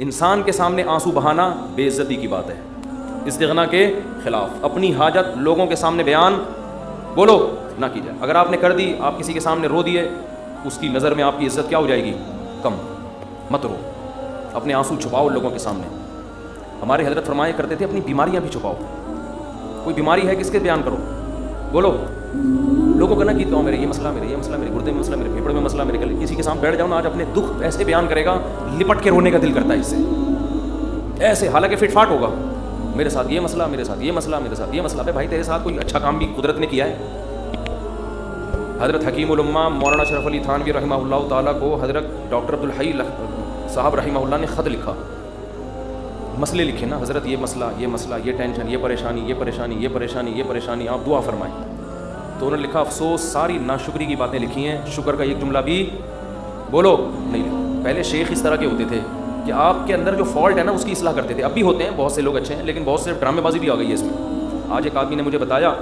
انسان کے سامنے آنسو بہانا بے عزتی کی بات ہے، استغنا کے خلاف۔ اپنی حاجت لوگوں کے سامنے بیان بولو نہ کی جائے۔ اگر آپ نے کر دی، آپ کسی کے سامنے رو دیے، اس کی نظر میں آپ کی عزت کیا ہو جائے گی؟ کم۔ مت رو، اپنے آنسو چھپاؤ لوگوں کے سامنے۔ ہمارے حضرت فرمایا کرتے تھے اپنی بیماریاں بھی چھپاؤ۔ کوئی بیماری ہے کس کے بیان کرو، بولو، لوگوں کو نہ کہتا ہوں میرے یہ مسئلہ، میرے یہ مسئلہ، میرے گردے میں مسئلہ، میرے پھیپڑے میں مسئلہ، میرے گلے۔ کسی کے سامنے بیٹھ جاؤ نا، آج اپنے دکھ ایسے بیان کرے گا لپٹ کے رونے کا دل کرتا ہے اس سے، ایسے، حالانکہ فٹ فاٹ ہوگا، میرے ساتھ یہ مسئلہ، میرے ساتھ یہ مسئلہ، میرے ساتھ یہ مسئلہ۔ بھائی تیرے ساتھ کوئی اچھا کام بھی قدرت نے کیا ہے؟ حضرت حکیم الامہ مولانا شرف علی تھانوی رحمہ اللہ تعالیٰ کو حضرت ڈاکٹر عبدالحی صاحب رحمہ اللہ نے خط لکھا، مسئلے لکھے نا، حضرت یہ مسئلہ، یہ مسئلہ، یہ ٹینشن، یہ پریشانی، یہ پریشانی، یہ پریشانی، یہ پریشانی، آپ دعا فرمائیں۔ تو انہوں نے لکھا افسوس ساری ناشکری کی باتیں لکھی ہیں، شکر کا ایک جملہ بھی بولو نہیں لکھا۔ پہلے شیخ اس طرح کے ہوتے تھے کہ آپ کے اندر جو فالٹ ہے نا اس کی اصلاح کرتے تھے، اب بھی ہوتے ہیں، بہت سے لوگ اچھے ہیں، لیکن بہت سے ڈرامے بازی بھی آ گئی ہے اس میں۔ آج ایک آدمی نے مجھے بتایا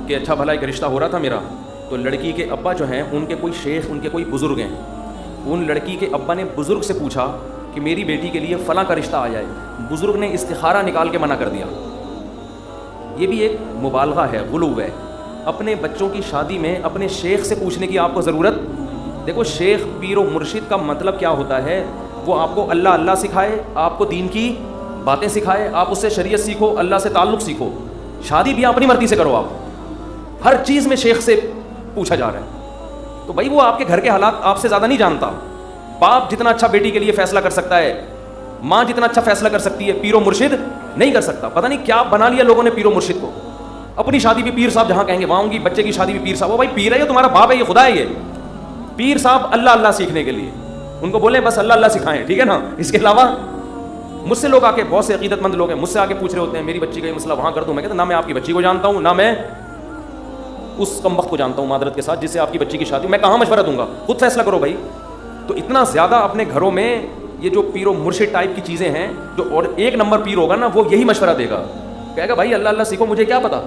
کہ اچھا بھلا ایک رشتہ ہو رہا تھا میرا، تو لڑکی کے ابا جو ہیں ان کے کوئی شیخ، ان کے کوئی بزرگ ہیں، ان لڑکی کے ابا نے بزرگ سے پوچھا کہ میری بیٹی کے لیے فلاں کا رشتہ آیا ہے، بزرگ نے استخارہ نکال کے منع کر دیا۔ یہ بھی ایک مبالغہ ہے، غلو ہے۔ اپنے بچوں کی شادی میں اپنے شیخ سے پوچھنے کی آپ کو ضرورت؟ دیکھو شیخ پیر و مرشد کا مطلب کیا ہوتا ہے، وہ آپ کو اللہ اللہ سکھائے، آپ کو دین کی باتیں سکھائے، آپ اس سے شریعت سیکھو، اللہ سے تعلق سیکھو۔ شادی بھی اپنی مرضی سے کرو، آپ ہر چیز میں شیخ سے پوچھا جا رہا ہے، تو بھائی وہ آپ کے گھر کے حالات آپ سے زیادہ نہیں جانتا۔ باپ جتنا اچھا بیٹی کے لیے فیصلہ کر سکتا ہے، ماں جتنا اچھا فیصلہ کر سکتی ہے، پیر و مرشد نہیں کر سکتا۔ پتہ نہیں کیا بنا لیا لوگوں نے پیر و مرشد کو، اپنی شادی بھی پیر صاحب جہاں کہیں گے وہاں ہوں گی، بچے کی شادی بھی پیر صاحب۔ وہ بھائی پیر ہے یہ تمہارا باپ ہے، یہ خدا ہے، یہ پیر صاحب اللہ اللہ سیکھنے کے لیے، ان کو بولیں بس اللہ اللہ سکھائیں، ٹھیک ہے نا، اس کے علاوہ۔ مجھ سے لوگ آ کے، بہت سے عقیدت مند لوگ ہیں، مجھ سے آ کے پوچھ رہے ہوتے ہیں میری بچی کا یہ مسئلہ وہاں کر دوں۔ میں کہتا ہوں نہ میں آپ کی بچی کو جانتا ہوں، نہ میں اس کم وقت کو جانتا ہوں معذرت کے ساتھ جس سے آپ کی بچی کی شادی، میں کہاں مشورہ دوں گا، خود فیصلہ کرو بھائی۔ تو اتنا زیادہ اپنے گھروں میں یہ جو پیر و مرشد ٹائپ کی چیزیں ہیں، جو اور ایک نمبر پیر ہوگا نا وہ یہی مشورہ دے گا، کہے گا بھائی اللہ اللہ سیکھو، مجھے کیا پتا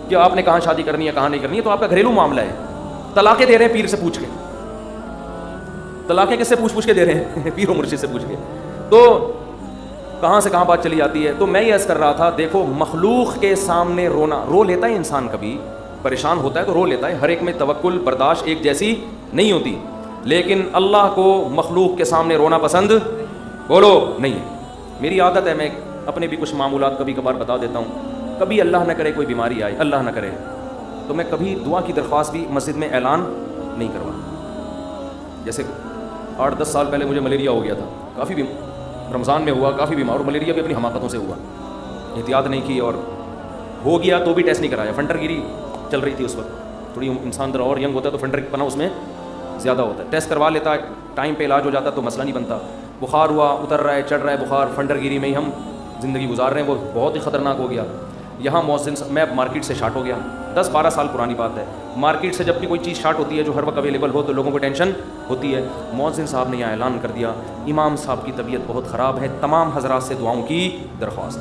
کہ آپ نے کہاں شادی کرنی ہے کہاں نہیں کرنی ہے، تو آپ کا گھریلو معاملہ ہے۔ طلاقیں دے رہے ہیں پیر سے پوچھ کے، طلاقیں کس سے پوچھ کے دے رہے ہیں؟ پیر و مرشد سے پوچھ کے۔ تو کہاں سے کہاں بات چلی جاتی ہے۔ تو میں یہ عرض کر رہا تھا، دیکھو مخلوق کے سامنے رونا، رو لیتا ہے انسان، کبھی پریشان ہوتا ہے تو رو لیتا ہے، ہر ایک میں توکل برداشت ایک جیسی نہیں ہوتی، لیکن اللہ کو مخلوق کے سامنے رونا پسند بولو نہیں ہے۔ میری عادت ہے، میں اپنے بھی کچھ معمولات کبھی کبھار بتا دیتا ہوں۔ کبھی اللہ نہ کرے کوئی بیماری آئے، اللہ نہ کرے، تو میں کبھی دعا کی درخواست بھی مسجد میں اعلان نہیں کروا۔ جیسے 8-10 سال پہلے مجھے ملیریا ہو گیا تھا، کافی بھی رمضان میں ہوا، کافی بیمار، اور ملیریا بھی اپنی حماقتوں سے ہوا، احتیاط نہیں کی، اور ہو گیا تو بھی ٹیسٹ نہیں کرایا۔ فنٹر گیری چل رہی تھی اس وقت، تھوڑی انسان ذرا اور ینگ ہوتا ہے تو فنٹر پنا اس میں زیادہ ہوتا ہے، ٹیسٹ کروا لیتا ہے، ٹائم پہ علاج ہو جاتا تو مسئلہ نہیں بنتا۔ بخار ہوا، اتر رہا ہے، چڑھ رہا ہے بخار، فنٹر گیری میں ہی ہم زندگی گزار رہے ہیں، وہ بہت ہی خطرناک ہو گیا۔ یہاں مؤذن، میں مارکیٹ سے شارٹ ہو گیا، 10-12 سال پرانی بات ہے۔ مارکیٹ سے جب بھی کوئی چیز شارٹ ہوتی ہے جو ہر وقت اویلیبل ہو تو لوگوں کو ٹینشن ہوتی ہے۔ مؤذن صاحب نے یہاں اعلان کر دیا امام صاحب کی طبیعت بہت خراب ہے، تمام حضرات سے دعاؤں کی درخواست۔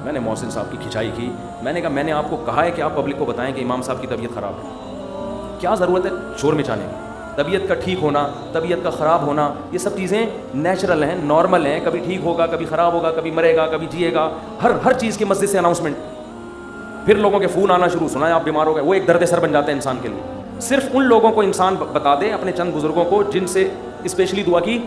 میں نے مؤذن صاحب کی کھنچائی کی، میں نے کہا میں نے آپ کو کہا ہے کہ آپ پبلک کو بتائیں کہ امام صاحب کی طبیعت خراب ہے، کیا ضرورت ہے شور مچانے کی؟ طبیعت کا ٹھیک ہونا، طبیعت کا خراب ہونا، یہ سب چیزیں نیچرل ہیں، نارمل ہیں، کبھی ٹھیک ہوگا، کبھی خراب ہوگا، کبھی مرے گا، کبھی جیے گا، ہر چیز کی مسجد سے اناؤنسمنٹ۔ پھر لوگوں کے فون آنا شروع، سنا ہے آپ بیمار ہو گئے، وہ ایک درد سر بن جاتا ہے انسان کے لیے۔ صرف ان لوگوں کو انسان بتا دے، اپنے چند بزرگوں کو جن سے اسپیشلی دعا کی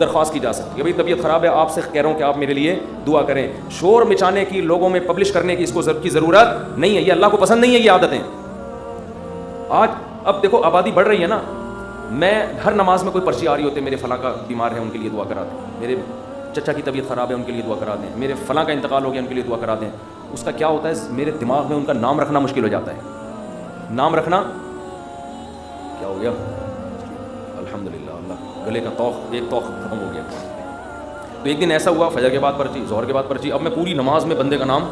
درخواست کی جا سکتی ہے، بھائی طبیعت خراب ہے، آپ سے کہہ رہا ہوں کہ آپ میرے لیے دعا کریں۔ شور مچانے کی، لوگوں میں پبلش کرنے کی اس کو کی ضرورت نہیں ہے، یہ اللہ کو پسند نہیں ہے یہ عادتیں۔ آج اب دیکھو آبادی بڑھ رہی ہے نا، میں ہر نماز میں کوئی پرچی آ رہی ہوتی ہے، میرے فلاں کا بیمار ہے ان کے لیے دعا کرا دیں، میرے چچا کی طبیعت خراب ہے ان کے لیے دعا کرا دیں، میرے فلاں کا انتقال ہو گیا ان کے لیے دعا کرا دیں۔ اس کا کیا ہوتا ہے، میرے دماغ میں ان کا نام رکھنا مشکل ہو جاتا ہے۔ نام رکھنا کیا ہو گیا، الحمدللہ، اللہ گلے کا توق، ایک توق ختم ہو گیا۔ تو ایک دن ایسا ہوا، فجر کے بعد پرچی، ظہر کے بعد پرچی، اب میں پوری نماز میں بندے کا نام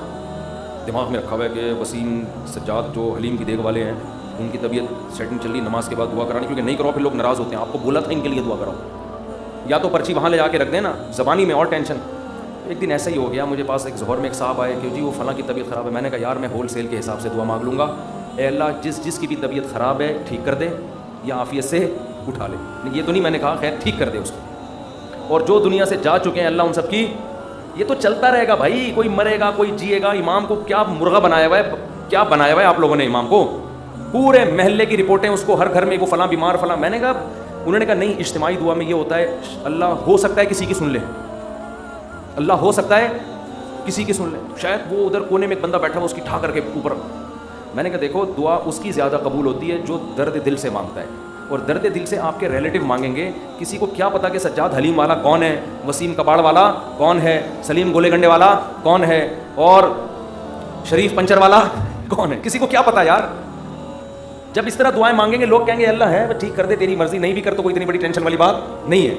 دماغ میں رکھا ہوا ہے کہ وسیم سجاد جو حلیم کی دیکھ والے ہیں، ان کی طبیعت سیٹنگ چل رہی، نماز کے بعد دعا کرانی، کیونکہ نہیں کرو پھر لوگ ناراض ہوتے ہیں، آپ کو بولا تھا ان کے لیے دعا کراؤ، یا تو پرچی وہاں لے جا کے رکھ دیں نا، زبانی میں اور ٹینشن۔ ایک دن ایسا ہی ہو گیا، مجھے پاس ایک ظہر میں ایک صاحب آئے کہ جی وہ فلاں کی طبیعت خراب ہے۔ میں نے کہا یار میں ہول سیل کے حساب سے دعا مانگ لوں گا، اے اللہ جس کی بھی طبیعت خراب ہے ٹھیک کر دے یا عافیت سے اٹھا لے، یہ تو نہیں میں نے کہا خیر ٹھیک کر دے اس کو۔ اور جو دنیا سے جا چکے ہیں اللہ ان سب کی. یہ تو چلتا رہے گا بھائی, کوئی مرے گا کوئی جیے گا. امام کو کیا مرغا بنایا ہوا ہے, کیا بنایا ہوا ہے آپ لوگوں نے امام کو؟ پورے محلے کی رپورٹیں اس کو, ہر گھر میں وہ فلاں بیمار فلاں. میں نے کہا, انہوں نے کہا نہیں, اجتماعی دعا میں یہ ہوتا ہے اللہ ہو سکتا ہے کسی کی سن لے, اللہ ہو سکتا ہے کسی کی سن لے. شاید وہ ادھر کونے میں ایک بندہ بیٹھا ہوا اس کی ٹھا کر کے اوپر. میں نے کہا دیکھو دعا اس کی زیادہ قبول ہوتی ہے جو درد دل سے مانگتا ہے, اور درد دل سے آپ کے ریلیٹو مانگیں گے. کسی کو کیا پتا کہ سجاد حلیم والا کون ہے, وسیم کباڑ والا کون ہے, سلیم گولے گنڈے والا کون ہے, اور شریف پنچر والا کون ہے, کسی کو کیا پتا یار. جب اس طرح دعائیں مانگیں گے لوگ کہیں گے اللہ ہے ٹھیک کر دے, تیری مرضی, نہیں بھی کر تو کوئی اتنی بڑی ٹینشن والی بات نہیں ہے.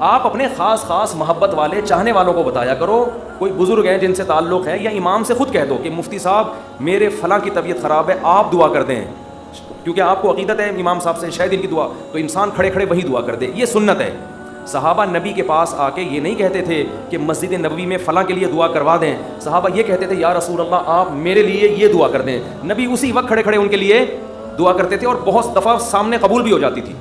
آپ اپنے خاص خاص محبت والے چاہنے والوں کو بتایا کرو. کوئی بزرگ ہیں جن سے تعلق ہے, یا امام سے خود کہہ دو کہ مفتی صاحب میرے فلاں کی طبیعت خراب ہے, آپ دعا کر دیں, کیونکہ آپ کو عقیدت ہے امام صاحب سے شاید ان کی دعا, تو انسان کھڑے کھڑے وہی دعا کر دے. یہ سنت ہے. صحابہ نبی کے پاس آ کے یہ نہیں کہتے تھے کہ مسجد نبوی میں فلاں کے لیے دعا کروا دیں. صحابہ یہ کہتے تھے یا رسول اللہ آپ میرے لیے یہ دعا کر دیں. نبی اسی وقت کھڑے کھڑے ان کے لیے دعا کرتے تھے, اور بہت دفعہ سامنے قبول بھی ہو جاتی تھی.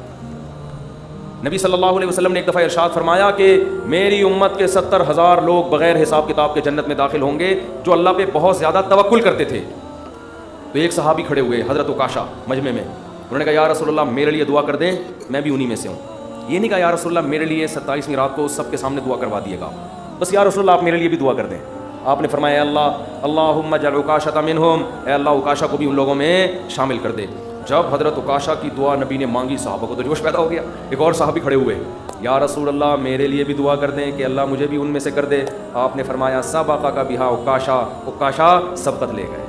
نبی صلی اللہ علیہ وسلم نے ایک دفعہ ارشاد فرمایا کہ میری امت کے 70,000 لوگ بغیر حساب کتاب کے جنت میں داخل ہوں گے جو اللہ پہ بہت زیادہ توکل کرتے تھے. تو ایک صحابی کھڑے ہوئے حضرت عکاشہ مجمع میں, انہوں نے کہا یا رسول اللہ میرے لیے دعا کر دیں, میں بھی انہی میں سے ہوں. یہ نہیں کہا یا رسول اللہ میرے لیے 27ویں رات کو سب کے سامنے دعا کروا دیے گا, بس یا رسول اللہ آپ میرے لیے بھی دعا کر دیں. آپ نے فرمایا اللہ اللہم اجعل عکاشۃ منہم, اے اللہ عکاشہ کو بھی ان لوگوں میں شامل کر دے. جب حضرت عکاشہ کی دعا نبی نے مانگی صحابہ کو تو جوش پیدا ہو گیا. ایک اور صحابی کھڑے ہوئے, یا رسول اللہ میرے لیے بھی دعا کر دیں کہ اللہ مجھے بھی ان میں سے کر دے. آپ نے فرمایا سبقک بہا عکاشہ, عکاشہ سبقت لے گئے.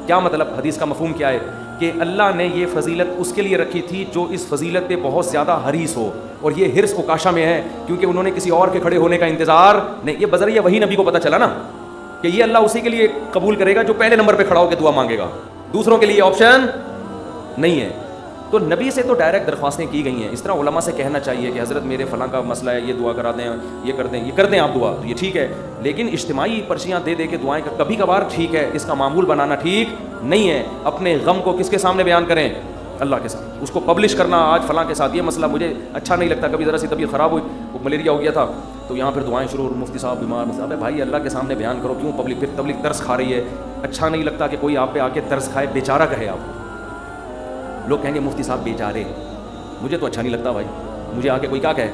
کیا مطلب, حدیث کا مفہوم کیا ہے کہ اللہ نے یہ فضیلت اس کے لیے رکھی تھی جو اس فضیلت پہ بہت زیادہ حریص ہو, اور یہ حرص عکاشہ میں ہے کیونکہ انہوں نے کسی اور کے کھڑے ہونے کا انتظار نہیں. یہ بذریعہ وہی نبی کو پتہ چلا نا کہ یہ اللہ اسی کے لیے قبول کرے گا جو پہلے نمبر پہ کھڑا ہو کے دعا مانگے گا, دوسروں کے لیے آپشن نہیں ہے. تو نبی سے تو ڈائریکٹ درخواستیں کی گئی ہیں. اس طرح علماء سے کہنا چاہیے کہ حضرت میرے فلاں کا مسئلہ ہے, یہ دعا کرا دیں, یہ کر دیں آپ دعا, تو یہ ٹھیک ہے. لیکن اجتماعی پرچیاں دے دے کے دعائیں کبھی کبھار ٹھیک ہے, اس کا معمول بنانا ٹھیک نہیں ہے. اپنے غم کو کس کے سامنے بیان کریں, اللہ کے ساتھ. اس کو پبلش کرنا آج فلاں کے ساتھ یہ مسئلہ مجھے اچھا نہیں لگتا, کبھی ذرا سی طبیعت خراب ہوئی, وہ ملیریا ہو گیا تھا, تو یہاں پھر دعائیں شروع, مفتی صاحب بیمار, ابے بھائی اللہ کے سامنے بیان کرو, کیوں پبلک, پھر تبلیغ ترس کھا رہی ہے. اچھا نہیں لگتا کہ کوئی آپ پہ آ کے ترس کھائے, بیچارہ کہے آپ. لوگ کہیں گے مفتی صاحب بیچارے, مجھے تو اچھا نہیں لگتا بھائی, مجھے آ کے کوئی کیا کہے,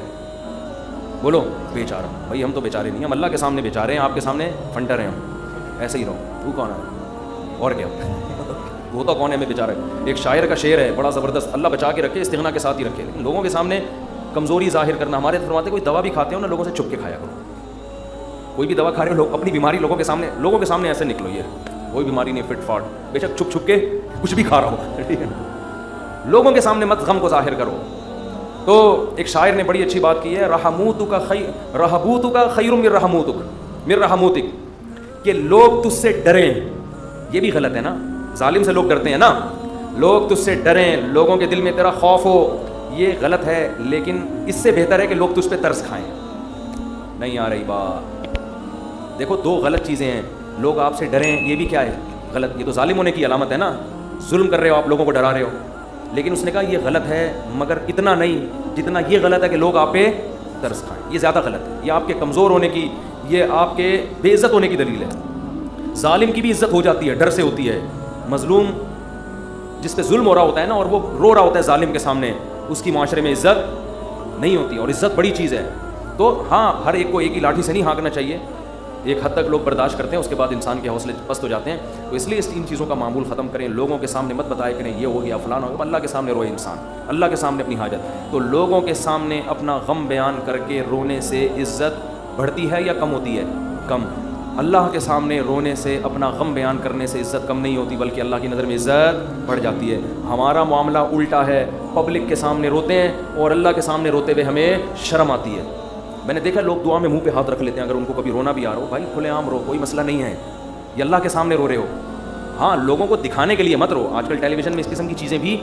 بولو بیچارہ. بھائی ہم تو بیچارے نہیں, ہم اللہ کے سامنے بیچارے ہیں, آپ کے سامنے فنٹر ہیں ہم. ایسے ہی رہو, تو کون ہے اور کیا, وہ تو کون ہے, ہمیں بیچارہ. ایک شاعر کا شعر ہے بڑا زبردست, اللہ بچا کے رکھے, استغنا کے ساتھ ہی رکھے. لیکن لوگوں کے سامنے کمزوری ظاہر کرنا, ہمارے فرماتے کوئی دوا بھی کھاتے ہو نا لوگوں سے چھپ کے کھایا کرو. کوئی بھی دوا کھا رہے ہو لوگ, اپنی بیماری لوگوں کے سامنے ایسے نکلو, یہ کوئی بیماری نہیں, فٹ فاٹ, بے شک چھپ چھپ کے کچھ بھی کھا رہا ہو, ٹھیک ہے, لوگوں کے سامنے مت غم کو ظاہر کرو. تو ایک شاعر نے بڑی اچھی بات کی ہے, رہبوتک خیر من رحموتک, کہ لوگ تجھ سے ڈریں. یہ بھی غلط ہے نا, ظالم سے لوگ ڈرتے ہیں نا, لوگ تجھ سے ڈریں, لوگوں کے دل میں تیرا خوف ہو, یہ غلط ہے. لیکن اس سے بہتر ہے کہ لوگ تجھ پہ ترس کھائیں. نہیں آ رہی بات, دیکھو دو غلط چیزیں ہیں. لوگ آپ سے ڈریں, یہ بھی کیا ہے, غلط. یہ تو ظالم ہونے کی علامت ہے نا, ظلم کر رہے ہو آپ, لوگوں کو ڈرا رہے ہو. لیکن اس نے کہا یہ غلط ہے, مگر اتنا نہیں جتنا یہ غلط ہے کہ لوگ آپ پہ ترس کھائیں. یہ زیادہ غلط ہے, یہ آپ کے کمزور ہونے کی, یہ آپ کے بے عزت ہونے کی دلیل ہے. ظالم کی بھی عزت ہو جاتی ہے, ڈر سے ہوتی ہے. مظلوم جس پہ ظلم ہو رہا ہوتا ہے نا, اور وہ رو رہا ہوتا ہے ظالم کے سامنے, اس کی معاشرے میں عزت نہیں ہوتی, اور عزت بڑی چیز ہے. تو ہاں, ہر ایک کو ایک ہی لاٹھی سے نہیں ہانکنا چاہیے. ایک حد تک لوگ برداشت کرتے ہیں, اس کے بعد انسان کے حوصلے پست ہو جاتے ہیں. تو اس لیے اس تین چیزوں کا معمول ختم کریں. لوگوں کے سامنے مت بتائے کریں یہ ہو گیا فلان ہو گیا, اللہ کے سامنے روئے انسان, اللہ کے سامنے اپنی حاجت. تو لوگوں کے سامنے اپنا غم بیان کر کے رونے سے عزت بڑھتی ہے یا کم ہوتی ہے؟ کم. اللہ کے سامنے رونے سے, اپنا غم بیان کرنے سے عزت کم نہیں ہوتی, بلکہ اللہ کی نظر میں عزت بڑھ جاتی ہے. ہمارا معاملہ الٹا ہے, پبلک کے سامنے روتے ہیں اور اللہ کے سامنے روتے ہوئے ہمیں شرم آتی ہے. میں نے دیکھا لوگ دعا میں منہ پہ ہاتھ رکھ لیتے ہیں اگر ان کو کبھی رونا بھی آ رہا ہو. بھائی کھلے عام رو, کوئی مسئلہ نہیں ہے, یہ اللہ کے سامنے رو رہے ہو. ہاں, لوگوں کو دکھانے کے لیے مت رو. آج کل ٹیلی ویژن میں اس قسم کی چیزیں بھی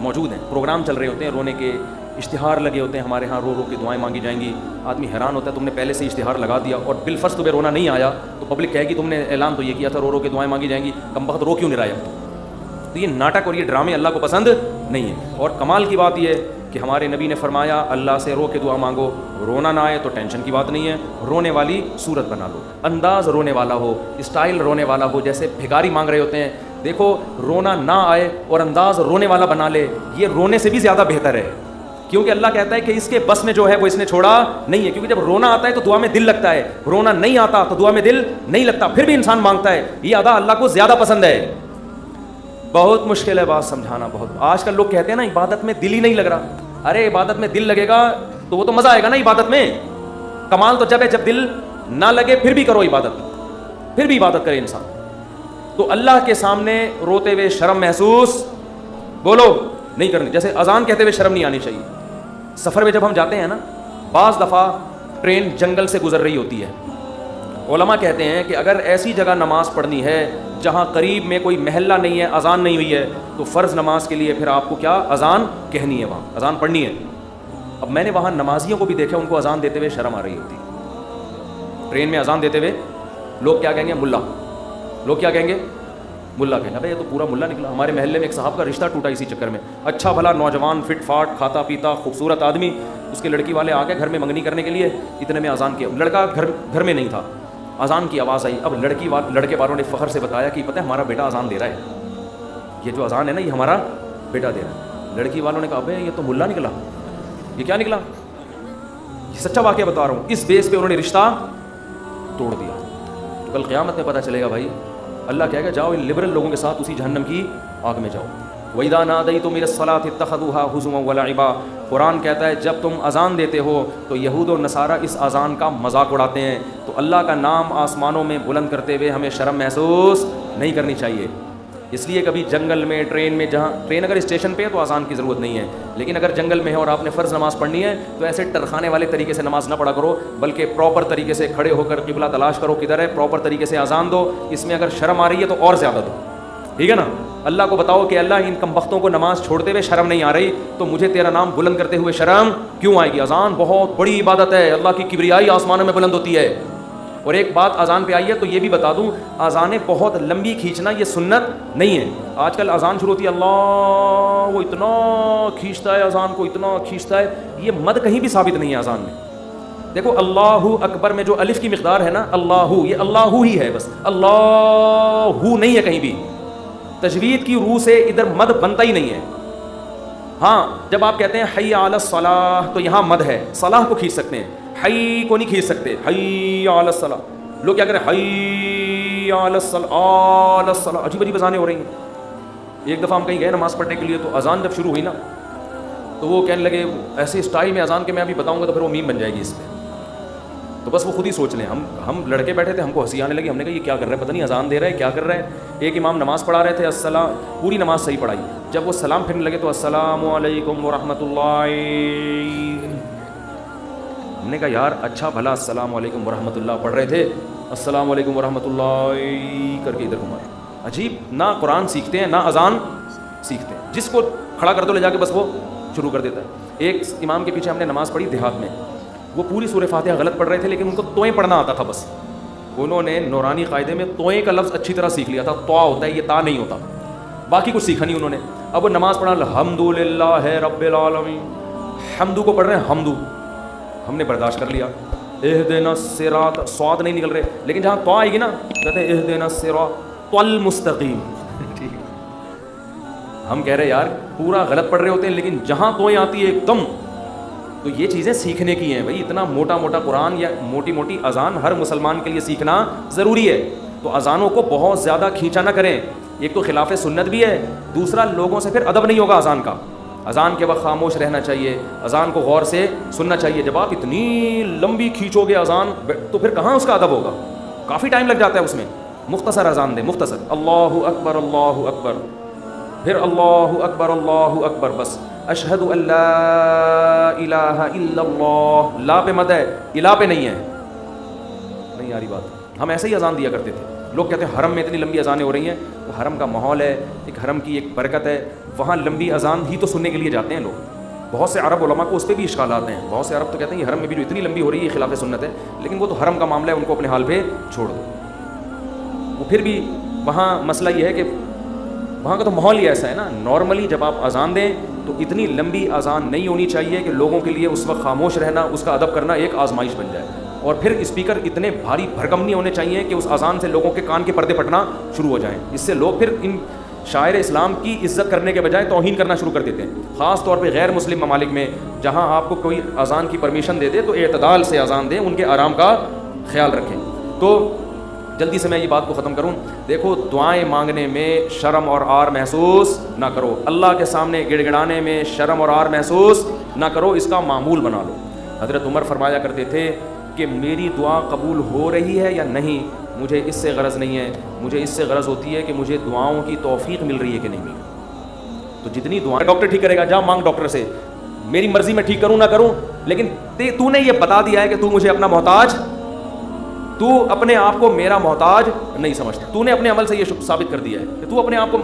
موجود ہیں, پروگرام چل رہے ہوتے ہیں رونے کے, اشتہار لگے ہوتے ہیں ہمارے ہاں, رو رو کے دعائیں مانگی جائیں گی. آدمی حیران ہوتا ہے, تم نے پہلے سے اشتہار لگا دیا اور بالفرض تمہیں رونا نہیں آیا تو پبلک کہے گی تم نے اعلان تو یہ کیا تھا رو رو کے دعائیں مانگی جائیں گی, کم وقت رو کیوں نہیں رہا ہے. تو یہ ناٹک اور یہ ڈرامے اللہ کو پسند نہیں ہے. اور کمال کی بات یہ کہ ہمارے نبی نے فرمایا اللہ سے رو کے دعا مانگو, رونا نہ آئے تو ٹینشن کی بات نہیں ہے, رونے والی صورت بنا لو, انداز رونے والا ہو, اسٹائل رونے والا ہو, جیسے بھکاری مانگ رہے ہوتے ہیں. دیکھو رونا نہ آئے اور انداز رونے والا بنا لے, یہ رونے سے بھی زیادہ بہتر ہے, کیونکہ اللہ کہتا ہے کہ اس کے بس میں جو ہے وہ اس نے چھوڑا نہیں ہے. کیونکہ جب رونا آتا ہے تو دعا میں دل لگتا ہے, رونا نہیں آتا تو دعا میں دل نہیں لگتا, پھر بھی انسان مانگتا ہے. یہ ادا اللہ کو زیادہ پسند ہے. بہت مشکل ہے بات سمجھانا. بہت آج کل لوگ کہتے ہیں نا عبادت میں دل ہی نہیں لگ رہا. ارے عبادت میں دل لگے گا تو وہ تو مزہ آئے گا نا عبادت میں. کمال تو جب ہے جب دل نہ لگے پھر بھی کرو عبادت, پھر بھی عبادت کرے انسان. تو اللہ کے سامنے روتے ہوئے شرم محسوس بولو نہیں کرنی. جیسے اذان کہتے ہوئے شرم نہیں آنی چاہیے. سفر میں جب ہم جاتے ہیں نا, بعض دفعہ ٹرین جنگل سے گزر رہی ہوتی ہے. علماء کہتے ہیں کہ اگر ایسی جگہ نماز پڑھنی ہے جہاں قریب میں کوئی محلہ نہیں ہے, اذان نہیں ہوئی ہے, تو فرض نماز کے لیے پھر آپ کو کیا اذان کہنی ہے, وہاں اذان پڑھنی ہے. اب میں نے وہاں نمازیوں کو بھی دیکھا, ان کو اذان دیتے ہوئے شرم آ رہی ہوتی. ٹرین میں اذان دیتے ہوئے لوگ کیا کہیں گے, ملا. لوگ کیا کہیں گے, ملا کہیں. ابے یہ تو پورا ملا نکلا. ہمارے محلے میں ایک صاحب کا رشتہ ٹوٹا اسی چکر میں. اچھا بھلا نوجوان, فٹ فاٹ, کھاتا پیتا, خوبصورت آدمی. اس کے لڑکی والے آ گئے گھر میں منگنی کرنے کے لیے, اتنے میں اذان کیا. لڑکا گھر میں نہیں تھا, اذان کی آواز آئی. اب لڑکے والوں نے فخر سے بتایا کہ پتہ ہے ہمارا بیٹا اذان دے رہا ہے, یہ جو اذان ہے نا یہ ہمارا بیٹا دے رہا ہے. لڑکی والوں نے کہا ابے یہ تو ملا نکلا. یہ کیا نکلا؟ یہ سچا واقعہ بتا رہا ہوں. اس بیس پہ انہوں نے رشتہ توڑ دیا. تو کل قیامت میں پتہ چلے گا بھائی. اللہ کہے گا جاؤ ان لبرل لوگوں کے ساتھ اسی جہنم کی آگ میں جاؤ. وَإِذَا نَادَيْتُمْ إِلَى الصَّلَاةِ اتَّخَذُوهَا هُزُوًا وَلَعِبًا. قرآن کہتا ہے جب تم اذان دیتے ہو تو یہود و نصارہ اس اذان کا مذاق اڑاتے ہیں. تو اللہ کا نام آسمانوں میں بلند کرتے ہوئے ہمیں شرم محسوس نہیں کرنی چاہیے. اس لیے کبھی جنگل میں, ٹرین میں, جہاں ٹرین اگر اسٹیشن پہ ہے تو اذان کی ضرورت نہیں ہے, لیکن اگر جنگل میں ہے اور آپ نے فرض نماز پڑھنی ہے تو ایسے ٹرخانے والے طریقے سے نماز نہ پڑھا کرو, بلکہ پراپر طریقے سے کھڑے ہو کر قبلہ تلاش کرو کدھر ہے, پراپر طریقے سے اذان دو. اس میں اگر شرم آ رہی ہے تو اور زیادہ دو, ٹھیک ہے نا. اللہ کو بتاؤ کہ اللہ ان کم بختوں کو نماز چھوڑتے ہوئے شرم نہیں آ رہی, تو مجھے تیرا نام بلند کرتے ہوئے شرم کیوں آئے گی. اذان بہت بڑی عبادت ہے, اللہ کی کبریائی آسمانوں میں بلند ہوتی ہے. اور ایک بات اذان پہ آئی ہے تو یہ بھی بتا دوں, اذانیں بہت لمبی کھینچنا یہ سنت نہیں ہے. آج کل اذان شروع ہوتی ہے, اللہ وہ اتنا کھینچتا ہے اذان کو, اتنا کھینچتا ہے. یہ مد کہیں بھی ثابت نہیں ہے اذان میں. دیکھو اللہ اکبر میں جو الف کی مقدار ہے نا, اللہ, یہ اللہ ہی ہے بس, اللہ نہیں ہے کہیں بھی. تجوید کی روح سے ادھر مد بنتا ہی نہیں ہے. ہاں جب آپ کہتے ہیں حی علی الصلاۃ تو یہاں مد ہے, صلاح کو کھینچ سکتے ہیں, حی کو نہیں کھینچ سکتے. حی علی الصلاۃ, لوگ کیا کریں حی علی الصلاۃ, عجیب عجیب اذانیں ہو رہی ہیں. ایک دفعہ ہم کہیں گئے نماز پڑھنے کے لیے, تو اذان جب شروع ہوئی نا تو وہ کہنے لگے ایسے اسٹائل میں اذان کے, میں ابھی بتاؤں گا تو پھر وہ میم بن جائے گی اس پہ. تو بس وہ خود ہی سوچ لیں. ہم لڑکے بیٹھے تھے, ہم کو ہنسی آنے لگی. ہم نے کہا یہ کیا کر رہا ہے, پتہ نہیں اذان دے رہا ہے کیا کر رہا ہے. ایک امام نماز پڑھا رہے تھے, السلام, پوری نماز صحیح پڑھائی. جب وہ سلام پھرنے لگے تو السلام علیکم ورحمۃ اللہ. ہم نے کہا یار اچھا بھلا السلام علیکم ورحمۃ اللہ پڑھ رہے تھے, السلام علیکم ورحمۃ اللہ کر کے ادھر گھما. عجیب, نہ قرآن سیکھتے ہیں نہ اذان سیکھتے ہیں. جس کو کھڑا کر دو لے جا کے بس وہ شروع کر دیتا ہے. ایک امام کے پیچھے ہم نے نماز پڑھی دیہات میں, وہ پوری سورہ فاتحہ غلط پڑھ رہے تھے لیکن ان کو توئیں پڑھنا آتا تھا بس. انہوں نے نورانی قاعدے میں توئیں کا لفظ اچھی طرح سیکھ لیا تھا. تو ہوتا ہے, یہ تا نہیں ہوتا, باقی کچھ سیکھا نہیں انہوں نے. اب وہ نماز پڑھا الحمدللہ رب العالمین, حمدو کو پڑھ رہے ہیں حمدو, ہم نے برداشت کر لیا. اہدنا الصراط, سواد نہیں نکل رہے, لیکن جہاں تو آئے گی نا کہتے ہیں اہدنا الصراط المستقیم. ٹھیک, ہم کہہ رہے یار پورا غلط پڑھ رہے ہوتے ہیں, لیکن جہاں توئیں آتی ہے ایک دم. تو یہ چیزیں سیکھنے کی ہیں بھائی. اتنا موٹا موٹا قرآن یا موٹی موٹی اذان ہر مسلمان کے لیے سیکھنا ضروری ہے. تو اذانوں کو بہت زیادہ کھینچا نہ کریں. ایک تو خلاف سنت بھی ہے, دوسرا لوگوں سے پھر ادب نہیں ہوگا اذان کا. اذان کے وقت خاموش رہنا چاہیے, اذان کو غور سے سننا چاہیے. جب آپ اتنی لمبی کھینچو گے اذان تو پھر کہاں اس کا ادب ہوگا, کافی ٹائم لگ جاتا ہے اس میں. مختصر اذان دیں, مختصر, اللہ اکبر اللہ اکبر, پھر اللہ اکبر بس. اشہد ان لا الہ الا اللہ, لا پہ مد ہے, الہ پہ نہیں ہے. نہیں آ رہی بات. ہم ایسے ہی اذان دیا کرتے تھے. لوگ کہتے ہیں حرم میں اتنی لمبی اذانیں ہو رہی ہیں, وہ حرم کا ماحول ہے, ایک حرم کی ایک برکت ہے, وہاں لمبی اذان ہی تو سننے کے لیے جاتے ہیں لوگ. بہت سے عرب علماء کو اس پہ بھی اشکالات ہیں. بہت سے عرب تو کہتے ہیں حرم میں بھی جو اتنی لمبی ہو رہی ہے خلاف سنت ہے, لیکن وہ تو حرم کا معاملہ ہے, ان کو اپنے حال پہ چھوڑ دو. وہ پھر بھی وہاں مسئلہ یہ ہے کہ وہاں کا تو ماحول ہی ایسا ہے نا. نارملی جب آپ اذان دیں تو اتنی لمبی اذان نہیں ہونی چاہیے کہ لوگوں کے لیے اس وقت خاموش رہنا، اس کا ادب کرنا ایک آزمائش بن جائے. اور پھر اسپیکر اتنے بھاری بھرکم نہیں ہونے چاہیے کہ اس اذان سے لوگوں کے کان کے پردے پھٹنا شروع ہو جائیں. اس سے لوگ پھر ان شاعر اسلام کی عزت کرنے کے بجائے توہین کرنا شروع کر دیتے ہیں. خاص طور پہ غیر مسلم ممالک میں جہاں آپ کو کوئی اذان کی پرمیشن دے دے تو اعتدال سے اذان دیں، ان کے آرام کا خیال رکھیں. تو جلدی سے میں یہ بات کو ختم کروں. دیکھو، دعائیں مانگنے میں شرم اور عار محسوس نہ کرو. اللہ کے سامنے گڑ گڑانے میں شرم اور عار محسوس نہ کرو، اس کا معمول بنا لو. حضرت عمر فرمایا کرتے تھے کہ میری دعا قبول ہو رہی ہے یا نہیں، مجھے اس سے غرض نہیں ہے، مجھے اس سے غرض ہوتی ہے کہ مجھے دعاؤں کی توفیق مل رہی ہے کہ نہیں مل رہی. تو جتنی دعائیں ڈاکٹر ٹھیک کرے گا، جا مانگ ڈاکٹر سے، میری مرضی میں ٹھیک کروں نہ کروں، لیکن تو نے یہ بتا دیا ہے کہ تو مجھے اپنا محتاج، تو اپنے آپ کو میرا محتاج نہیں سمجھتا. تو نے اپنے عمل سے یہ ثابت کر دیا ہے کہ تو اپنے آپ کو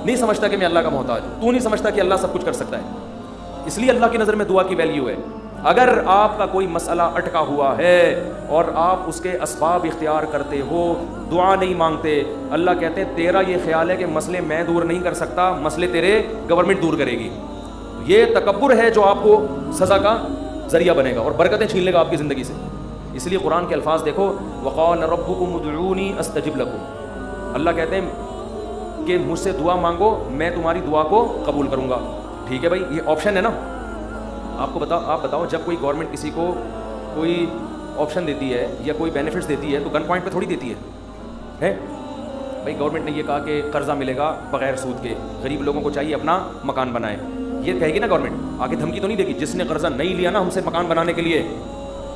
نہیں سمجھتا کہ میں اللہ کا محتاج ہوں. تو نہیں سمجھتا کہ اللہ سب کچھ کر سکتا ہے. اس لیے اللہ کی نظر میں دعا کی ویلیو ہے. اگر آپ کا کوئی مسئلہ اٹکا ہوا ہے اور آپ اس کے اسباب اختیار کرتے ہو، دعا نہیں مانگتے، اللہ کہتے ہیں تیرا یہ خیال ہے کہ مسئلے میں دور نہیں کر سکتا، مسئلے تیرے گورنمنٹ دور کرے گی. یہ تکبر ہے جو آپ کو سزا کا ذریعہ بنے گا اور برکتیں چھین لے گا آپ کی زندگی سے. اس لیے قرآن کے الفاظ دیکھو، وقال ربکم ادعونی استجب لکم. اللہ کہتے ہیں کہ مجھ سے دعا مانگو، میں تمہاری دعا کو قبول کروں گا. ٹھیک ہے بھائی، یہ آپشن ہے نا. آپ بتاؤ جب کوئی گورنمنٹ کسی کو کوئی آپشن دیتی ہے یا کوئی بینیفٹس دیتی ہے تو گن پوائنٹ پہ تھوڑی دیتی ہے. بھائی گورنمنٹ نے یہ کہا کہ قرضہ ملے گا بغیر سود کے، غریب لوگوں کو چاہیے اپنا مکان بنائے، یہ کہے گی نا گورنمنٹ. آگے دھمکی تو نہیں دے گی جس نے قرضہ نہیں لیا نا ہم سے مکان بنانے کے لیے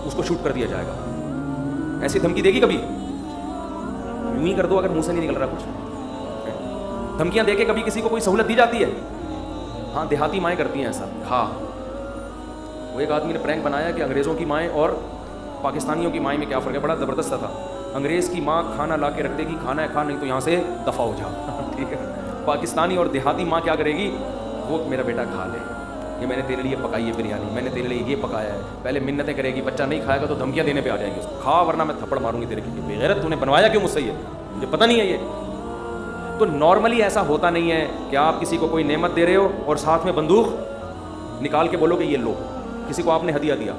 اس کو شوٹ کر دیا جائے گا. ایسی دھمکی دے گی کبھی؟ یوں ہی کر دو اگر منہ سے نہیں نکل رہا کچھ. دھمکیاں دے کے کبھی کسی کو کوئی سہولت دی جاتی ہے؟ ہاں، دیہاتی مائیں کرتی ہیں ایسا. کھا، وہ ایک آدمی نے پرینک بنایا کہ انگریزوں کی مائیں اور پاکستانیوں کی مائیں میں کیا فرق ہے. بڑا زبردست تھا. انگریز کی ماں کھانا لا کے رکھ دے گی، کھانا ہے کھا، نہیں تو یہاں سے دفع ہو جا. ٹھیک ہے. پاکستانی اور دیہاتی ماں کیا کرے گی؟ وہ میرا بیٹا کھا لے، یہ میں نے تیرے لیے پکائی ہے بریانی، میں نے تیرے لیے یہ پکایا ہے. پہلے منتیں کرے گی، بچہ نہیں کھائے گا تو دھمکیاں دینے پہ آ جائیں گے، اس کو کھا ورنہ میں تھپڑ ماروں گی تیرے کی. بے غیرت، تو نے بنوایا کیوں مجھ سے؟ یہ مجھے پتہ نہیں ہے. یہ تو نارملی ایسا ہوتا نہیں ہے کہ آپ کسی کو کوئی نعمت دے رہے ہو اور ساتھ میں بندوق نکال کے بولو کہ یہ لو. کسی کو آپ نے ہدیہ دیا،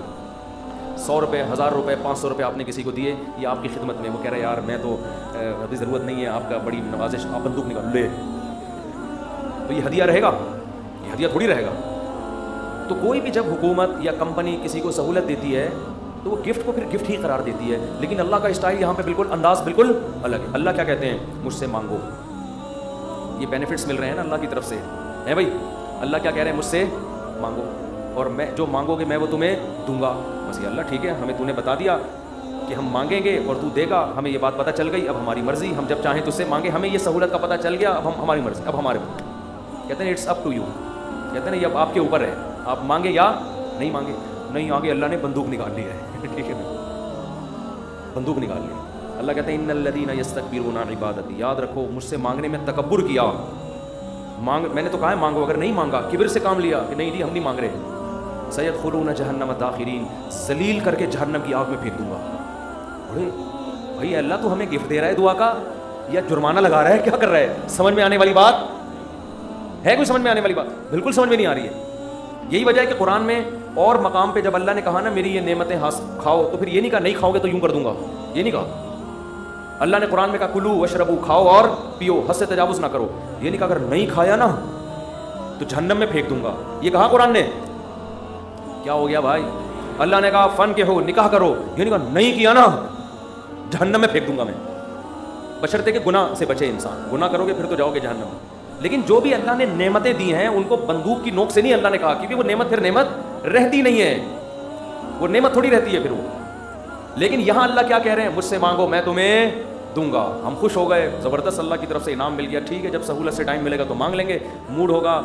100 روپے، 1000 روپے، 500 روپے آپ نے کسی کو دیے، یہ آپ کی خدمت میں، وہ کہہ رہا ہے یار میں تو ابھی ضرورت نہیں ہے، آپ کا بڑی نوازش، آپ بندوق نکال لے، تو یہ ہدیہ رہے گا؟ یہ ہدیہ تھوڑی رہے گا. تو کوئی بھی جب حکومت یا کمپنی کسی کو سہولت دیتی ہے تو وہ گفٹ کو پھر گفٹ ہی قرار دیتی ہے. لیکن اللہ کا اسٹائل یہاں پہ بالکل انداز بالکل الگ ہے. اللہ کیا کہتے ہیں؟ مجھ سے مانگو. یہ بینیفٹس مل رہے ہیں نا اللہ کی طرف سے، ہے بھائی. اللہ کیا کہہ رہے ہیں؟ مجھ سے مانگو اور میں جو مانگو گے میں وہ تمہیں دوں گا. بس یہ اللہ ٹھیک ہے، ہمیں تو نے بتا دیا کہ ہم مانگیں گے اور تو دے گا، ہمیں یہ بات پتہ چل گئی. اب ہماری مرضی، ہم جب چاہیں تو اس سے مانگیں. ہمیں یہ سہولت کا پتہ چل گیا، اب ہم ہماری مرضی، اب ہمارے کہتے ہیں اٹس اپ ٹو یو. کہتے ہیں یہ اب آپ کے اوپر ہے، آپ مانگے یا نہیں مانگے. نہیں آگے اللہ نے بندوق نکال لی ہے. ٹھیک ہے، بندوق نکال لی. اللہ کہتے ہیں ان الذین یستکبرون عن عبادتی. یاد رکھو، مجھ سے مانگنے میں تکبر کیا. میں نے تو کہا ہے مانگو، اگر نہیں مانگا کبر سے کام لیا کہ نہیں جی ہم نہیں مانگ رہے، سیدخلون جہنم داخرین، ذلیل کر کے جہنم کی آگ میں پھینک دوں گا. بھائی اللہ تو ہمیں گفٹ دے رہا ہے دعا کا یا جرمانہ لگا رہا ہے؟ کیا کر رہا ہے؟ سمجھ میں آنے والی بات ہے؟ کوئی سمجھ میں آنے والی بات؟ بالکل سمجھ میں نہیں آ رہی ہے. یہی وجہ ہے کہ قرآن میں اور مقام پہ جب اللہ نے کہا نا میری یہ نعمتیں کھاؤ، تو پھر یہ نہیں کہا نہیں کھاؤ گے تو یوں کر دوں گا، یہ نہیں کہا. اللہ نے قرآن میں کہا کلو وشربو، کھاؤ اور پیو، حد سے تجاوز نہ کرو. یہ نہیں کہا اگر نہیں کھایا نا تو جہنم میں پھینک دوں گا. یہ کہا قرآن نے. کیا ہو گیا بھائی؟ اللہ نے کہا فن کے ہو، نکاح کرو، یہ نہیں کہا نہیں کیا نا جہنم میں پھینک دوں گا میں. بشرطے کہ گناہ سے بچے انسان. گناہ کرو گے پھر تو جاؤ گے جہنم. لیکن جو بھی اللہ نے نعمتیں دی ہیں ان کو بندوق کی نوک سے نہیں اللہ نے کہا، کیونکہ وہ نعمت پھر نعمت رہتی نہیں ہے، وہ نعمت تھوڑی رہتی ہے پھر وہ. لیکن یہاں اللہ کیا کہہ رہے ہیں؟ مجھ سے مانگو میں تمہیں دوں گا. ہم خوش ہو گئے، زبردست، اللہ کی طرف سے انعام مل گیا. ٹھیک ہے، جب سہولت سے ٹائم ملے گا تو مانگ لیں گے، موڈ ہوگا.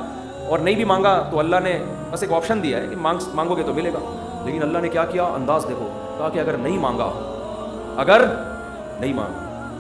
اور نہیں بھی مانگا تو اللہ نے بس ایک آپشن دیا ہے کہ مانگو گے تو ملے گا. لیکن اللہ نے کیا کیا؟ انداز دیکھو. کہا کہ اگر نہیں مانگا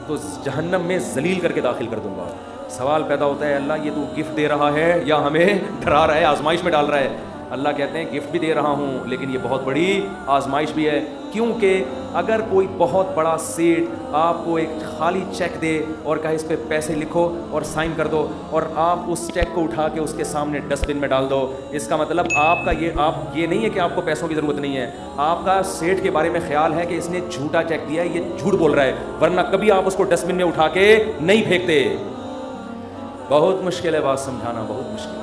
تو جہنم میں ذلیل کر کے داخل کر دوں گا. سوال پیدا ہوتا ہے اللہ یہ تو گفٹ دے رہا ہے یا ہمیں ڈرا رہا ہے، آزمائش میں ڈال رہا ہے؟ اللہ کہتے ہیں گفٹ بھی دے رہا ہوں لیکن یہ بہت بڑی آزمائش بھی ہے, کیونکہ اگر کوئی بہت بڑا سیٹ آپ کو ایک خالی چیک دے اور کہے اس پہ پیسے لکھو اور سائن کر دو, اور آپ اس چیک کو اٹھا کے اس کے سامنے ڈسٹ بن میں ڈال دو, اس کا مطلب آپ کا یہ نہیں ہے کہ آپ کو پیسوں کی ضرورت نہیں ہے, آپ کا سیٹ کے بارے میں خیال ہے کہ اس نے جھوٹا چیک دیا ہے, یہ جھوٹ بول رہا ہے, ورنہ کبھی آپ اس کو ڈسٹ بن میں اٹھا کے نہیں پھینکتے. بہت مشکل ہے بات سمجھانا, بہت مشکل.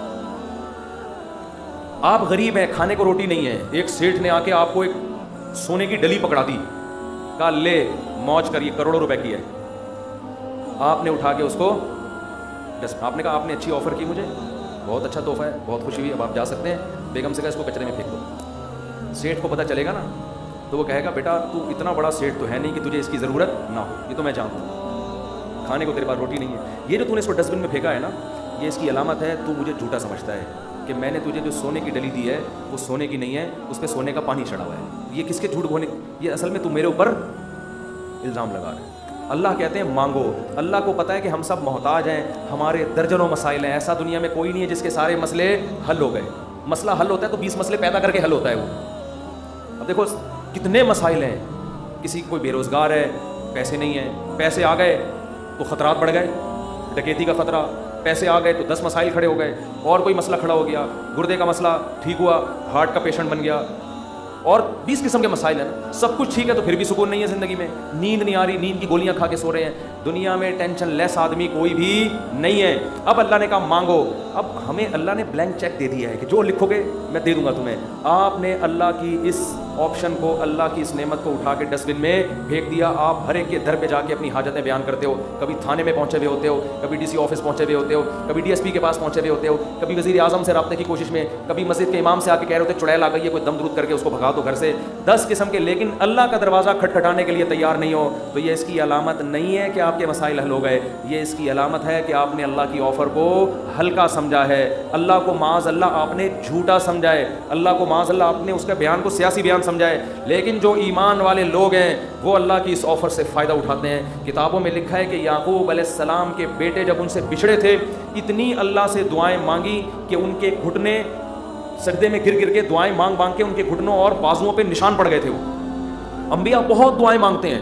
آپ غریب ہیں, کھانے کو روٹی نہیں ہے, ایک سیٹھ نے آ کے آپ کو ایک سونے کی ڈلی پکڑا دی, کہا لے موج کر, یہ کروڑوں روپے کی ہے, آپ نے اٹھا کے اس کو آپ نے کہا آپ نے اچھی آفر کی مجھے, بہت اچھا تحفہ ہے, بہت خوشی ہوئی, اب آپ جا سکتے ہیں. بیگم سے کہا اس کو کچرے میں پھینک دو. سیٹھ کو پتہ چلے گا نا تو وہ کہے گا بیٹا تو اتنا بڑا سیٹھ تو ہے نہیں کہ تجھے اس کی ضرورت نہ ہو, یہ تو میں جانتا ہوں, کھانے کو تیرے پاس روٹی نہیں ہے, یہ جو تو نے اس کو ڈسٹ بن میں پھینکا ہے نا, یہ اس کی علامت ہے تو مجھے جھوٹا سمجھتا ہے کہ میں نے تجھے جو سونے کی ڈلی دی ہے وہ سونے کی نہیں ہے, اس پہ سونے کا پانی چڑھا ہوا ہے. یہ کس کے جھوٹ بولنے, یہ اصل میں تو میرے اوپر الزام لگا رہا ہے. اللہ کہتے ہیں مانگو, اللہ کو پتہ ہے کہ ہم سب محتاج ہیں, ہمارے درجنوں مسائل ہیں, ایسا دنیا میں کوئی نہیں ہے جس کے سارے مسئلے حل ہو گئے. مسئلہ حل ہوتا ہے تو 20 مسئلے پیدا کر کے حل ہوتا ہے وہ. اب دیکھو کتنے مسائل ہیں, کسی کوئی بے روزگار ہے, پیسے نہیں ہیں, پیسے آ گئے تو خطرات بڑھ گئے, ڈکیتی کا خطرہ, پیسے آ گئے تو 10 مسائل کھڑے ہو گئے, اور کوئی مسئلہ کھڑا ہو گیا, گردے کا مسئلہ ٹھیک ہوا, ہارٹ کا پیشنٹ بن گیا, اور 20 قسم کے مسائل ہیں. سب کچھ ٹھیک ہے تو پھر بھی سکون نہیں ہے زندگی میں, نیند نہیں آ رہی, نیند کی گولیاں کھا کے سو رہے ہیں. دنیا میں ٹینشن لیس آدمی کوئی بھی نہیں ہے. اب اللہ نے کہا مانگو, اب ہمیں اللہ نے بلینک چیک دے دیا ہے کہ جو لکھو گے میں دے دوں گا تمہیں. آپ نے اللہ کی اس آپشن کو, اللہ کی اس نعمت کو اٹھا کے ڈسٹ بن میں پھینک دیا. آپ ہر ایک کے در پہ جا کے اپنی حاجتیں بیان کرتے ہو, کبھی تھانے میں پہنچے ہوئے ہوتے ہو, کبھی ڈی سی آفس پہنچے ہوئے ہوتے ہو, کبھی ڈی ایس پی کے پاس پہنچے ہوئے ہوتے ہو, کبھی وزیر اعظم سے رابطے کی کوشش میں, کبھی مسجد کے امام سے آ کے کہہ رہے ہوتے چڑیل آ گئی ہے, کوئی دم درود کر کے اس کو بھگا دو گھر سے. 10 قسم کے, لیکن اللہ کا دروازہ کھٹکھٹانے کے لیے تیار نہیں ہو تو یہ اس کی علامت نہیں ہے کہ آپ کے مسائل حل ہو گئے, یہ اس کی علامت ہے کہ آپ نے اللہ کی آفر کو ہلکا سمجھا ہے, اللہ کو معاذ اللہ آپ نے جھوٹا سمجھا ہے, اللہ کو معاذ اللہ آپ نے اس کے بیان کو سیاسی بیان سمجھا ہے. لیکن جو ایمان والے لوگ ہیں وہ اللہ کی اس آفر سے فائدہ اٹھاتے ہیں. کتابوں میں لکھا ہے کہ یعقوب علیہ السلام کے بیٹے جب ان سے بچھڑے تھے, اتنی اللہ سے دعائیں مانگی کہ ان کے گھٹنے سجدے میں گر گر کے دعائیں مانگ مانگ کے ان کے گھٹنوں اور بازوؤں پہ نشان پڑ گئے تھے. وہ انبیاء بہت دعائیں مانگتے ہیں,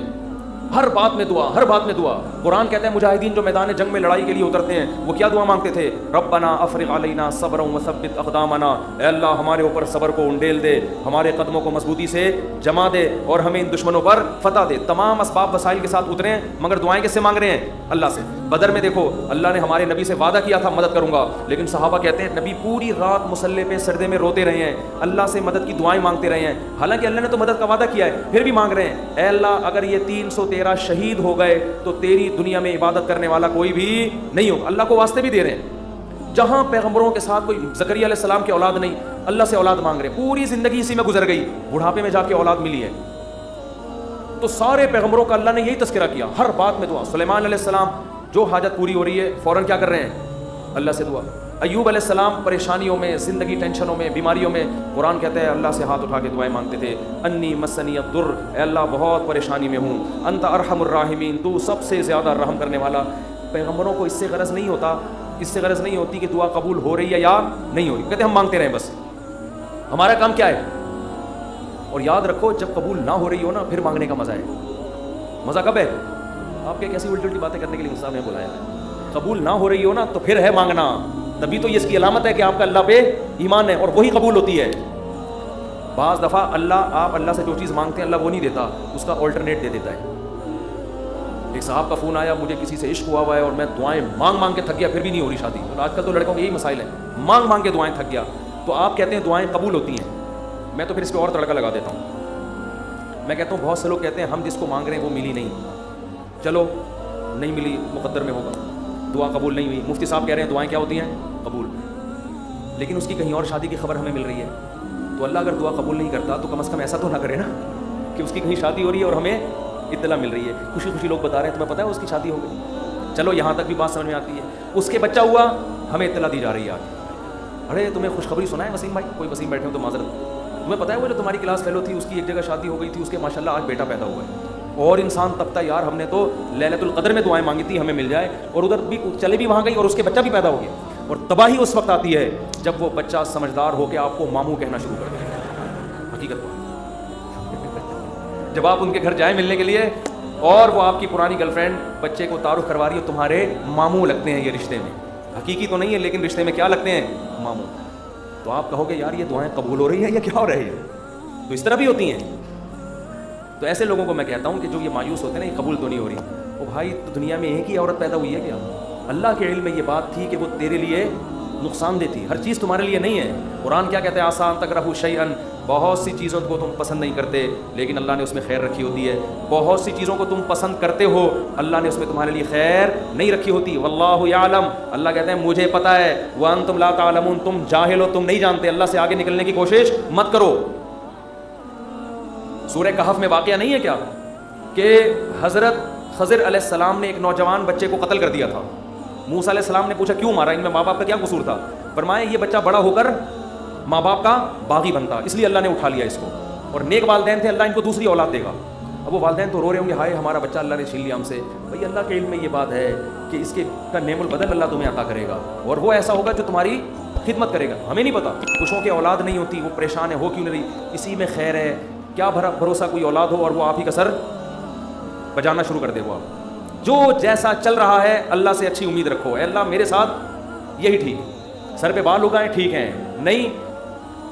ہر بات میں دعا, ہر بات میں دعا. قرآن کہتا ہے مجاہدین جو میدان جنگ میں لڑائی کے لیے اترتے ہیں وہ کیا دعا مانگتے تھے؟ ربنا افرغ علینا صبرا وثبت اقدامنا, اے اللہ ہمارے اوپر صبر کو انڈیل دے, ہمارے قدموں کو مضبوطی سے جما دے اور ہمیں ان دشمنوں پر فتح دے. تمام اسباب وسائل کے ساتھ اترے ہیں, مگر دعائیں کس سے مانگ رہے ہیں؟ اللہ سے. بدر میں دیکھو اللہ نے ہمارے نبی سے وعدہ کیا تھا مدد کروں گا, لیکن صحابہ کہتے ہیں نبی پوری رات مصلے پہ سردے میں روتے رہے ہیں, اللہ سے مدد کی دعائیں مانگتے رہے ہیں, حالانکہ اللہ نے تو مدد کا وعدہ کیا ہے, پھر بھی مانگ رہے ہیں اے اللہ اگر یہ 313 شہید ہو گئے تو تیری دنیا میں عبادت کرنے والا کوئی بھی نہیں ہوگا. اللہ کو واسطے بھی دے رہے ہیں. جہاں پیغمبروں کے ساتھ کوئی, زکریا علیہ السلام کی اولاد نہیں, اللہ سے اولاد مانگ رہے, پوری زندگی اسی میں گزر گئی, بڑھاپے میں جا کے اولاد ملی ہے. تو سارے پیغمبروں کا اللہ نے یہی تذکرہ کیا, ہر بات میں دعا. سلیمان علیہ السلام جو حاجت پوری ہو رہی ہے فوراً کیا کر رہے ہیں؟ اللہ سے دعا. ایوب علیہ السلام پریشانیوں میں, زندگی ٹینشنوں میں, بیماریوں میں, قرآن کہتا ہے اللہ سے ہاتھ اٹھا کے دعائیں مانگتے تھے. انی مسنی الضر, اے اللہ بہت پریشانی میں ہوں, انت ارحم الراحمین, تو سب سے زیادہ رحم کرنے والا. پیغمبروں کو اس سے غرض نہیں ہوتا, اس سے غرض نہیں ہوتی کہ دعا قبول ہو رہی ہے یا نہیں ہو رہی, کہتے ہم مانگتے رہیں بس, ہمارا کام کیا ہے. اور یاد رکھو جب قبول نہ ہو رہی ہو نا پھر مانگنے کا مزہ ہے. مزہ کب ہے؟ آپ کے کیسی الٹی الٹی باتیں کرنے کے لیے مصطفیٰ نے بلایا ہے. قبول نہ ہو رہی ہو نا تو پھر ہے مانگنا, تبھی تو یہ اس کی علامت ہے کہ آپ کا اللہ پہ ایمان ہے اور وہی قبول ہوتی ہے. بعض دفعہ آپ اللہ سے جو چیز مانگتے ہیں اللہ وہ نہیں دیتا, اس کا آلٹرنیٹ دے دیتا ہے. ایک صاحب کا فون آیا, مجھے کسی سے عشق ہوا ہے اور میں دعائیں مانگ مانگ کے تھک گیا, پھر بھی نہیں ہو رہی شادی. اور آج کل تو لڑکوں کے یہی مسائل ہیں, مانگ مانگ کے دعائیں تھک گیا. تو آپ کہتے ہیں دعائیں قبول ہوتی ہیں, میں تو پھر اس پہ اور تڑکا لگا دیتا ہوں. میں کہتا ہوں بہت سے لوگ کہتے ہیں ہم جس کو مانگ رہے ہیں وہ ملی نہیں, چلو نہیں ملی مقدر میں ہوگا, دعا قبول نہیں ہوئی. مفتی صاحب کہہ رہے ہیں دعائیں کیا ہوتی ہیں؟ قبول. لیکن اس کی کہیں اور شادی کی خبر ہمیں مل رہی ہے, تو اللہ اگر دعا قبول نہیں کرتا تو کم از کم ایسا تو نہ کرے نا کہ اس کی کہیں شادی ہو رہی ہے اور ہمیں اطلاع مل رہی ہے. خوشی خوشی لوگ بتا رہے ہیں تمہیں پتہ ہے اس کی شادی ہو گئی, چلو یہاں تک بھی بات سمجھ میں آتی ہے. اس کے بچہ ہوا, ہمیں اطلاع دی جا رہی ہے آج, ارے تمہیں خوشخبری سنا ہے وسیم بھائی, کوئی وسیم بیٹھے ہو تو معذرت, تمہیں پتہ ہے وہ جو تمہاری کلاس فیلو تھی اس کی ایک جگہ شادی ہو گئی تھی, اس کے ماشاءاللہ آج بیٹا پیدا ہوا ہے. اور انسان تبتا یار ہم نے تو لیلۃ القدر میں دعائیں مانگی تھی ہمیں مل جائے, اور ادھر بھی چلے بھی وہاں گئی اور اس کے بچہ بھی پیدا ہو گیا. اور تباہی اس وقت آتی ہے جب وہ بچہ سمجھدار ہو کے آپ کو ماموں کہنا شروع کر دے. حقیقت جب آپ ان کے گھر جائیں ملنے کے لیے اور وہ آپ کی پرانی گرل فرینڈ بچے کو تعارف کروا رہی ہے, تمہارے ماموں لگتے ہیں یہ رشتے میں, حقیقی تو نہیں ہے لیکن رشتے میں کیا لگتے ہیں, ماموں. تو آپ کہو گے یار یہ دعائیں قبول ہو رہی ہیں یا کیا ہو رہی ہے؟ تو اس طرح بھی ہوتی ہیں. تو ایسے لوگوں کو میں کہتا ہوں کہ جو یہ مایوس ہوتے ہیں نا, یہ قبول تو نہیں ہو رہی. وہ بھائی تو دنیا میں ایک ہی عورت پیدا ہوئی ہے کیا؟ اللہ کے علم میں یہ بات تھی کہ وہ تیرے لیے نقصان دہ تھی, ہر چیز تمہارے لیے نہیں ہے. قرآن کیا کہتے ہیں, آسان تکرہوا شیئا, بہت سی چیزوں کو تم پسند نہیں کرتے لیکن اللہ نے اس میں خیر رکھی ہوتی ہے. بہت سی چیزوں کو تم پسند کرتے ہو, اللہ نے اس میں تمہارے لیے خیر نہیں رکھی ہوتی. واللہ یعلم, اللہ کہتے ہیں مجھے پتہ ہے, وانتم لا تعلمون, تم جاہل ہو, تم نہیں جانتے. اللہ سے آگے نکلنے کی کوشش مت کرو. سورہ کہف میں واقعہ نہیں ہے کیا کہ حضرت خضر علیہ السلام نے ایک نوجوان بچے کو قتل کر دیا تھا. موسیٰ علیہ السلام نے پوچھا کیوں مارا, ان میں ماں باپ کا کیا قصور تھا؟ فرمایا یہ بچہ بڑا ہو کر ماں باپ کا باغی بنتا, اس لیے اللہ نے اٹھا لیا اس کو. اور نیک والدین تھے, اللہ ان کو دوسری اولاد دے گا. اب وہ والدین تو رو رہے ہوں گے, ہائے ہمارا بچہ اللہ نے چھین لیا ہم سے. بھائی اللہ کے علم میں یہ بات ہے کہ اس کے کا نعم البدل اللہ تمہیں عطا کرے گا, اور وہ ایسا ہوگا جو تمہاری خدمت کرے گا. ہمیں نہیں پتا, کچھوں کی اولاد نہیں ہوتی, وہ پریشان ہے, ہو کیوں نہیں, اسی میں خیر ہے. کیا بھروسہ کوئی اولاد ہو اور وہ آپ ہی کا سر بجانا شروع کر دے. وہ آپ جو جیسا چل رہا ہے اللہ سے اچھی امید رکھو, اے اللہ میرے ساتھ یہی ٹھیک, سر پہ بال اگائیں ٹھیک ہیں, نہیں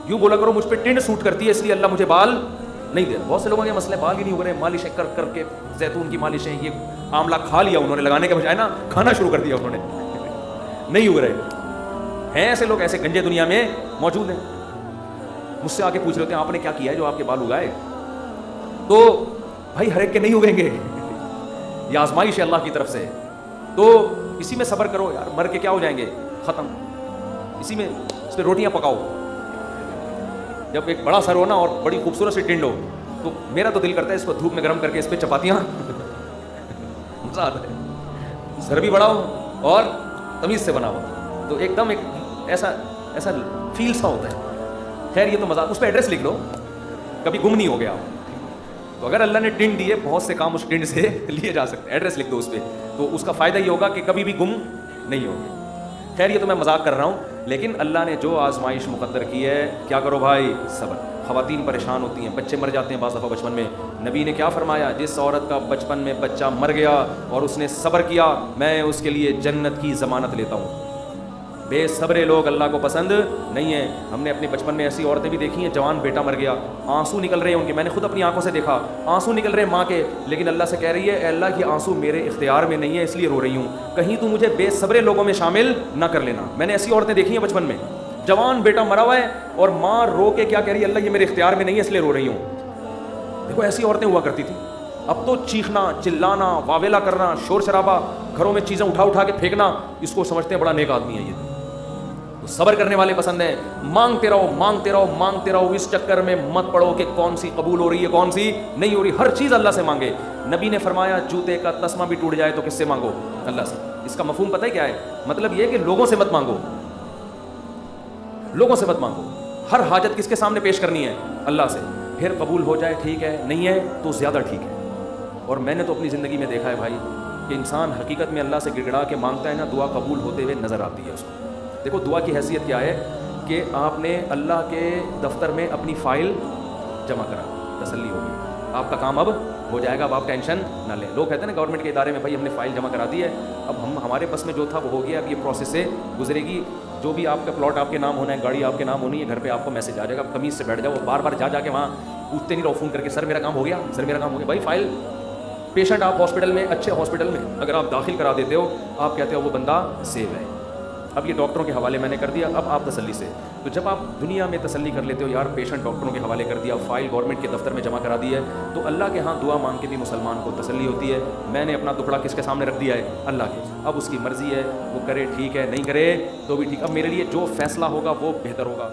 یوں بولا کرو مجھ پہ ٹنڈ سوٹ کرتی ہے اس لیے اللہ مجھے بال نہیں دے. بہت سے لوگوں کے مسئلے بال ہی نہیں ہو رہے, مالشیں کر کر کے, زیتون کی مالشیں, یہ آملہ کھا لیا انہوں نے, لگانے کے بجائے نا کھانا شروع کر دیا انہوں نے, نہیں ہو رہے ہیں. ایسے لوگ ایسے گنجے دنیا میں موجود ہیں. مجھ سے آ کے پوچھ رہے ہیں آپ نے کیا کیا ہے جو آپ کے بال اگائے؟ تو بھائی ہر ایک کے نہیں اگیں گے, یہ آزمائش ہے اللہ کی طرف سے. تو اسی میں صبر کرو یار, مر کے کیا ہو جائیں گے, ختم. اسی میں اس پہ روٹیاں پکاؤ. جب ایک بڑا سر ہو نا اور بڑی خوبصورت سی ٹنڈ ہو تو میرا تو دل کرتا ہے اس کو دھوپ میں گرم کر کے اس پہ چپاتیاں مزہ آتا ہے. سر بھی بڑا ہو اور تمیز سے بنا ہو تو ایک دم ایک ایسا ایسا فیل سا ہوتا ہے. خیر یہ تو مزہ, اس پہ ایڈریس لکھ لو, کبھی گم نہیں ہو گیا. تو اگر اللہ نے ٹنڈ دی ہے, بہت سے کام اس ٹنڈ سے لیے جا سکتے ہیں, ایڈریس لکھ دو اس پہ, تو اس کا فائدہ یہ ہوگا کہ کبھی بھی گم نہیں ہوگے. خیر یہ تو میں مذاق کر رہا ہوں, لیکن اللہ نے جو آزمائش مقدر کی ہے, کیا کرو بھائی, صبر. خواتین پریشان ہوتی ہیں, بچے مر جاتے ہیں بعض دفعہ بچپن میں. نبی نے کیا فرمایا, جس عورت کا بچپن میں بچہ مر گیا اور اس نے صبر کیا, میں اس کے لیے جنت کی ضمانت لیتا ہوں. بے صبرے لوگ اللہ کو پسند نہیں ہیں. ہم نے اپنے بچپن میں ایسی عورتیں بھی دیکھی ہیں, جوان بیٹا مر گیا, آنسو نکل رہے ہیں ان کے, میں نے خود اپنی آنکھوں سے دیکھا, آنسو نکل رہے ہیں ماں کے, لیکن اللہ سے کہہ رہی ہے اے اللہ یہ آنسو میرے اختیار میں نہیں ہے اس لیے رو رہی ہوں, کہیں تو مجھے بے صبرے لوگوں میں شامل نہ کر لینا. میں نے ایسی عورتیں دیکھی ہیں بچپن میں, جوان بیٹا مرا ہوا ہے اور ماں رو کے کیا کہہ رہی ہے, اللہ یہ میرے اختیار میں نہیں ہے اس لیے رو رہی ہوں. دیکھو ایسی عورتیں ہوا کرتی تھیں. اب تو چیخنا, چلانا, واویلا کرنا, شور شرابہ, گھروں میں چیزیں اٹھا اٹھا کے پھینکنا, اس کو سمجھتے ہیں بڑا نیک آدمی ہے یہ. صبر کرنے والے پسند ہیں. مانگتے رہو, مانگتے رہو, مانگتے رہو. اس چکر میں مت پڑو کہ کون سی قبول ہو رہی ہے کون سی نہیں ہو رہی. ہر چیز اللہ سے مانگے. نبی نے فرمایا جوتے کا تسمہ بھی ٹوٹ جائے تو کس سے مانگو, اللہ سے. اس کا مفہوم پتہ ہے کیا ہے, مطلب یہ کہ لوگوں سے مت مانگو, لوگوں سے مت مانگو. ہر حاجت کس کے سامنے پیش کرنی ہے, اللہ سے. پھر قبول ہو جائے ٹھیک ہے, نہیں ہے تو زیادہ ٹھیک ہے. اور میں نے تو اپنی زندگی میں دیکھا ہے بھائی کہ انسان حقیقت میں اللہ سے گڑ گڑا کے مانگتا ہے نا, دعا قبول ہوتے ہوئے نظر آتی ہے اس کو. دیکھو دعا کی حیثیت کیا ہے کہ آپ نے اللہ کے دفتر میں اپنی فائل جمع کرا, تسلی ہوگی, آپ کا کام اب ہو جائے گا, اب آپ ٹینشن نہ لیں. لوگ کہتے ہیں نا گورنمنٹ کے ادارے میں, بھائی ہم نے فائل جمع کرا دی ہے, اب ہمارے بس میں جو تھا وہ ہو گیا, اب یہ پروسیس سے گزرے گی, جو بھی آپ کا پلاٹ آپ کے نام ہونا ہے, گاڑی آپ کے نام ہونی ہے, گھر پہ آپ کو میسج آ جائے گا, تمیز سے بیٹھ جاؤ. بار بار جا کے وہاں پوچھتے نہیں رہو فون کر کے, سر میرا کام ہو گیا, سر میرا کام ہو گیا. بھائی فائل, پیشنٹ آپ ہاسپٹل میں, اچھے ہاسپٹل میں اگر آپ داخل کرا دیتے ہو, آپ کہتے ہو وہ بندہ سیو ہے, اب یہ ڈاکٹروں کے حوالے میں نے کر دیا, اب آپ تسلی سے. تو جب آپ دنیا میں تسلی کر لیتے ہو یار پیشنٹ ڈاکٹروں کے حوالے کر دیا, فائل گورنمنٹ کے دفتر میں جمع کرا دی ہے, تو اللہ کے ہاں دعا مانگ کے بھی مسلمان کو تسلی ہوتی ہے. میں نے اپنا ٹکڑا کس کے سامنے رکھ دیا ہے, اللہ کے. اب اس کی مرضی ہے, وہ کرے ٹھیک ہے, نہیں کرے تو بھی ٹھیک. اب میرے لیے جو فیصلہ ہوگا وہ بہتر ہوگا.